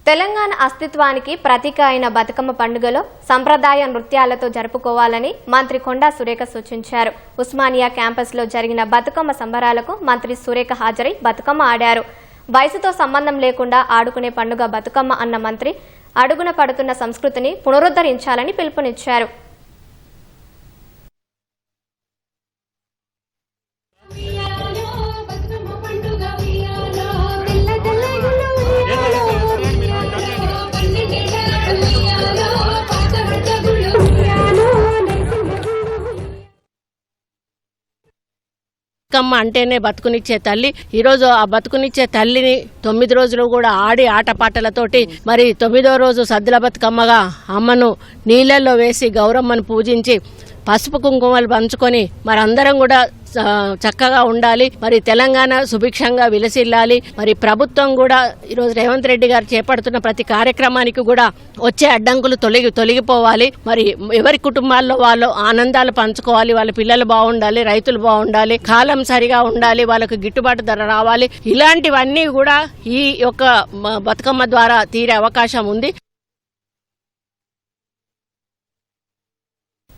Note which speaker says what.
Speaker 1: తెలంగాణ అస్తిత్వానికి ప్రతీక అయిన బతుకమ్మ పండుగలో సంప్రదాయ నృత్యాలతో జరుపుకోవాలని మంత్రి కొండా సురేఖ సూచించారు. ఉస్మానియా క్యాంపస్లో జరిగిన బతుకమ్మ సంబరాలకు మంత్రి సురేఖ హాజరై బతుకమ్మ ఆడారు. వయసుతో సంబంధం లేకుండా ఆడుకునే పండుగ బతుకమ్మ అన్న మంత్రి అడుగున పడుతున్న సంస్కృతిని పునరుద్ధరించాలని పిలుపునిచ్చారు.
Speaker 2: బతుకమ్మ అంటేనే బతుకునిచ్చే తల్లి. ఈరోజు ఆ బతుకునిచ్చే తల్లిని 9 రోజులు కూడా ఆడి ఆటపాటలతోటి మరి 9వ రోజు సద్దుల బతుకమ్మగా అమ్మను నీళ్ళల్లో వేసి గౌరమ్మను పూజించి పసుపు కుంకుమలు పంచుకొని మరి అందరం కూడా చక్కగా ఉండాలి. మరి తెలంగాణ సుభిక్షంగా విలసిల్లాలి. మరి ప్రభుత్వం కూడా ఈరోజు రేవంత్ రెడ్డి గారు చేపడుతున్న ప్రతి కార్యక్రమానికి కూడా వచ్చే అడ్డంకులు తొలగిపోవాలి. మరి ఎవరి కుటుంబాల్లో వాళ్ళు ఆనందాలు పంచుకోవాలి. వాళ్ళ పిల్లలు బాగుండాలి, రైతులు బాగుండాలి, కాలం సరిగా ఉండాలి, వాళ్ళకు గిట్టుబాటు ధర రావాలి. ఇలాంటివన్నీ కూడా ఈ యొక్క బతుకమ్మ ద్వారా తీరే అవకాశం ఉంది.